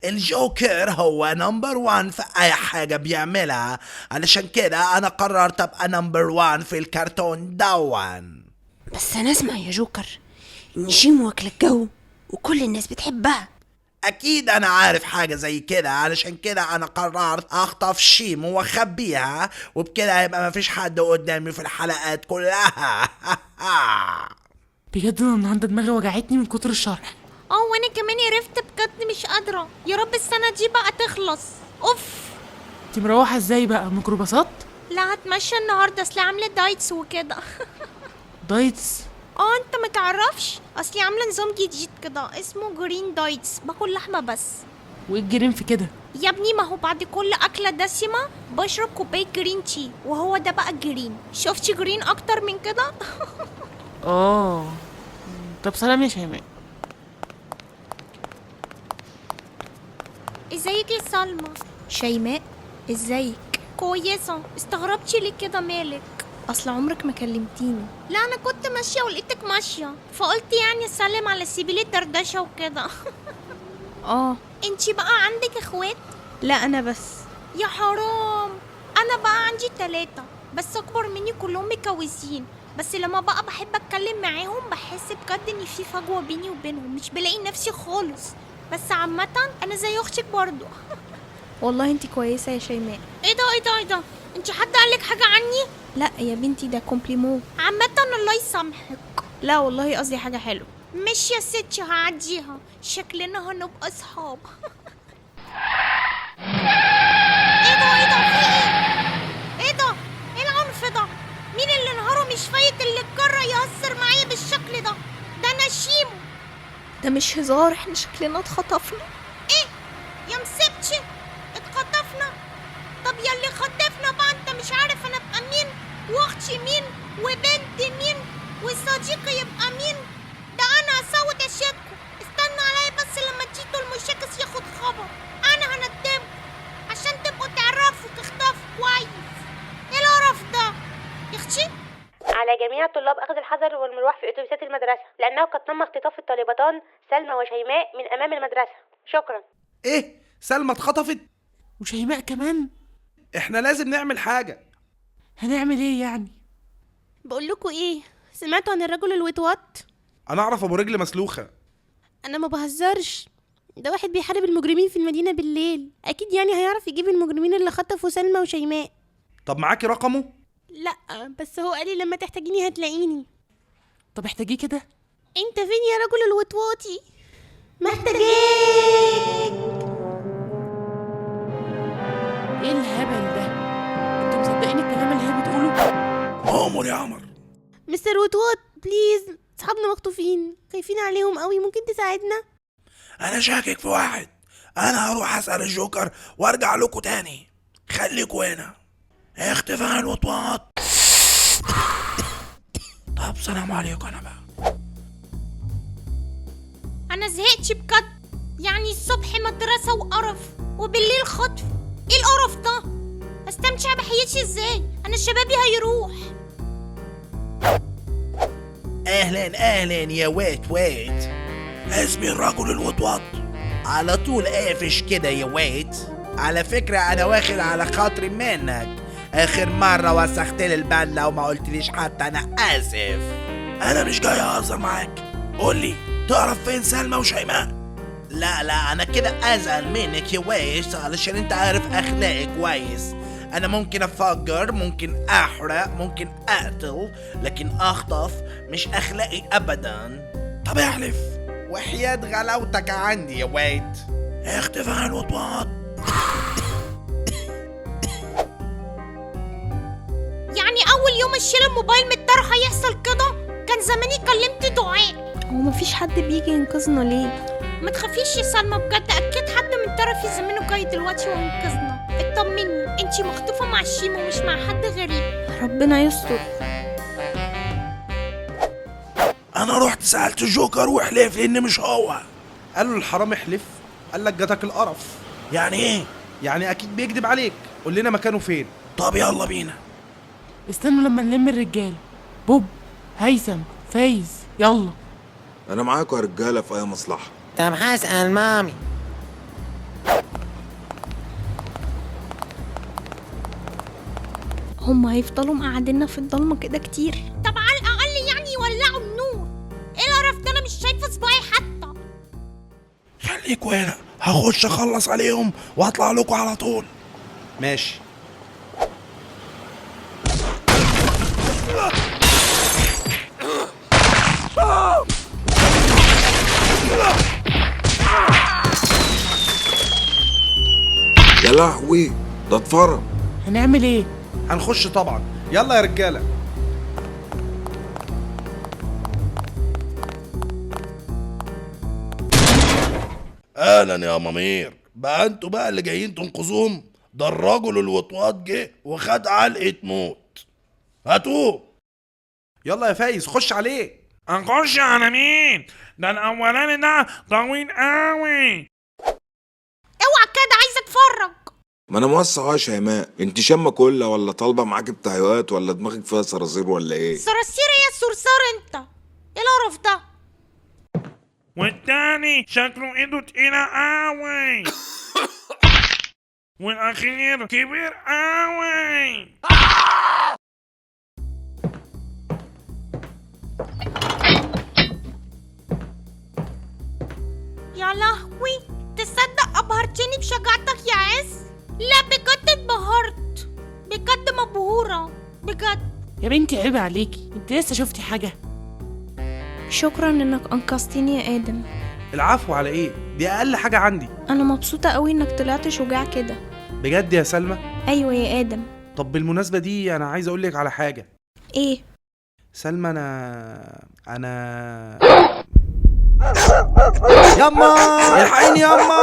الجوكر هو نمبر 1 في اي حاجة بيعملها، علشان كده انا قررت ابقى نمبر 1 في الكرتون دون. بس انا اسمع يا جوكر ان جيم واكله الجو وكل الناس بتحبها. اكيد انا عارف حاجة زي كده، علشان كده انا قررت اخطف شيمو واخبيها، وبكده هيبقى مفيش حد قدامي في الحلقات كلها. بجد انا النهارده دماغي وجعتني من كتر الشرح. وانا كمان عرفت بجد مش قادرة. يا رب السنة دي بقى تخلص. اوف. انت مروحه ازاي بقى؟ ميكروباصات؟ لا هتمشى النهاردة، اصل عاملة دايتس وكده. دايتس؟ انت ما تعرفش، اصلي عاملة نظام جديد كده اسمه جرين دايتس، باكل لحمة بس. وايه الجرين في كده؟ يا ابني ما هو بعد كل اكلة دسمة بشرب كوباية جرين تي، وهو ده بقى الجرين. شفتي جرين اكتر من كده؟ اه. طب سلام يا شيماء. ازيك يا سلمى؟ شيماء ازيك؟ كويسة. استغربتي ليه كده؟ مالك؟ اصل عمرك ما كلمتيني. لا انا كنت ماشية ولقيتك ماشية، فقلت يعني اسلم على سبيل الدردشة وكده. انتي بقى عندك اخوات؟ لا انا بس. يا حرام. انا بقى عندي 3 بس اكبر مني، كلهم متجوزين. بس لما بقى بحب اتكلم معاهم بحس بجد ان في فجوة بيني وبينهم، مش بلاقي نفسي خالص. بس عامة انا زي اختك برضو. والله انتي كويسة يا شيماء. ايه ده انتي حد قالك حاجة عني؟ لا يا بنتي ده كومبليمون. عامة الله يسامحك. لا والله قصدي حاجة حلوة. مش يا ستي هعديها، شكلنا هنبقى اصحاب. ايه ده في ايه ده؟ ايه العنف ده؟ مين اللي نهاره مش فايت اللي اتجرأ يهزر معايا بالشكل ده؟ ده انا شيمو. ده مش هزار، احنا شكلنا اتخطفنا. ايه يا مسبتي؟ اتخطفنا؟ طب ياللي خطفنا بقى انت مش عارف انا ابقى مين، واختي مين، وبنت مين، وصديقي يبقى مين؟ ده انا هسود اشياءكم. استنوا عليا بس لما تيتو المشاكس ياخد خبر، انا هندمكم عشان تبقوا تعرفوا تخطفوا كويس. ايه القرف ده يا اختي؟ على جميع الطلاب أخذ الحذر والمروح في أتوبيسات المدرسة، لأنه قد تم اختطاف الطالبتان سلمى وشيماء من أمام المدرسة. شكرا. ايه؟ سلمى اتخطفت؟ وشيماء كمان؟ احنا لازم نعمل حاجة. هنعمل ايه يعني؟ بقول لكم ايه، سمعتوا عن الرجل الوطواط؟ انا اعرف ابو رجل مسلوخة. انا ما بهزرش، ده واحد بيحارب المجرمين في المدينة بالليل، اكيد يعني هيعرف يجيب المجرمين اللي خطفوا سلمى وشيماء. طب معاكي رقمه؟ لا بس هو قالي لما تحتاجيني هتلاقيني. طب احتاجيه كده. انت فين يا رجل الوطواطي؟ محتاجيك. ايه الهبل ده؟ انتوا مصدقين الكلام اللي هي بتقوله؟ عمر يا عمر. مستر وطواط بليز، اصحابنا مخطوفين، خايفين عليهم قوي، ممكن تساعدنا؟ انا شاكك في واحد، انا هروح اسأل الجوكر وارجع لكم تاني، خليكوا هنا. اختفاء الوطواط. طب سلام عليكم. انا بقى انا زهقت بجد، يعني الصبح مدرسة وقرف وبالليل خطف. ايه القرف ده؟ استمتع بحياتي ازاي؟ انا شبابي هيروح. اهلا يا ويت. اسمي الرجل الوطواط. على طول قافش كده يا ويت. على فكرة انا واخد على خاطري منك، اخر مرة وسخت لي البدلة وما قلتليش حتى انا اسف. انا مش جاي اهزر معاك، قولي تعرف فين سلمى وشيماء؟ لا انا كده ازعل منك يا ويت، علشان انت عارف اخلاقي كويس. انا ممكن افجر، ممكن احرق، ممكن اقتل، لكن اخطف مش اخلاقي ابدا. طب احلف وحياة غلاوتك عندي يا ويت. اختفاء الوطواط. يعني اول يوم اشيل الموبايل من الطرحة يحصل كده؟ كان زماني كلمت دعاء. هو مفيش حد بيجي ينقذنا ليه؟ ما تخافيش يا سلمى، بجد اكيد حد من طرفي زمانه جاي دلوقتي وينقذنا. اطمني، انتي مخطوفة مع شيمو مش مع حد غريب. ربنا يستر. انا رحت سألت الجوكر وحلف لان مش هو. قال له الحرام احلف، قال لك جاتك القرف. يعني ايه؟ يعني اكيد بيكذب عليك. قول لنا مكانه فين. طب يلا بينا. استنوا لما نلم الرجال. بوب، هيثم، فايز، يلا. انا معاكم يا رجاله في اي مصلحه. طب هسأل مامي. هم هيفضلوا مقعديننا في الضلمة كده كتير؟ طب على الاقل يعني يولعوا النور. ايه القرف ده؟ انا مش شايفه صباعي حتى. خليكوا هنا، هخش اخلص عليهم واطلع لكم على طول. ماشي. يا لهوي، ده اتفرج. هنعمل ايه؟ هنخش طبعا، يلا يا رجاله. اهلا يا مامير، بقى انتوا بقى اللي جايين تنقذوهم؟ ده الرجل الوطواط جه وخد علقه موت. هاتوه. يلا يا فايز خش عليه. هنخش على مين؟ ده الاولاني ده طويل قوي. اوعى كده، عايزه اتفرج. ما انا موسع يا شيماء، انت شامه كلها ولا طالبه معاك بتهيؤات ولا دماغك فيها صراصير ولا ايه؟ صراصير ايه يا صرصار انت؟ ايه القرف ده؟ والتاني شكله ايده تقيلة قوي. والاخير كبير قوي. يا لهوي، تصدق ابهرتني بشجاعتك يا عز؟ لا بجد اتبهرت، بجد مبهورة بجد. يا بنتي عيب عليكي، انت لسه شفتي حاجة؟ شكرا انك انقذتني يا ادم. العفو على ايه؟ دي اقل حاجة عندي. انا مبسوطة قوي انك طلعت شجاع كده. بجد يا سلمى؟ ايوه يا ادم. طب بالمناسبة دي انا عايز اقولك على حاجة. ايه؟ سلمى انا ياما الحقيني ياما.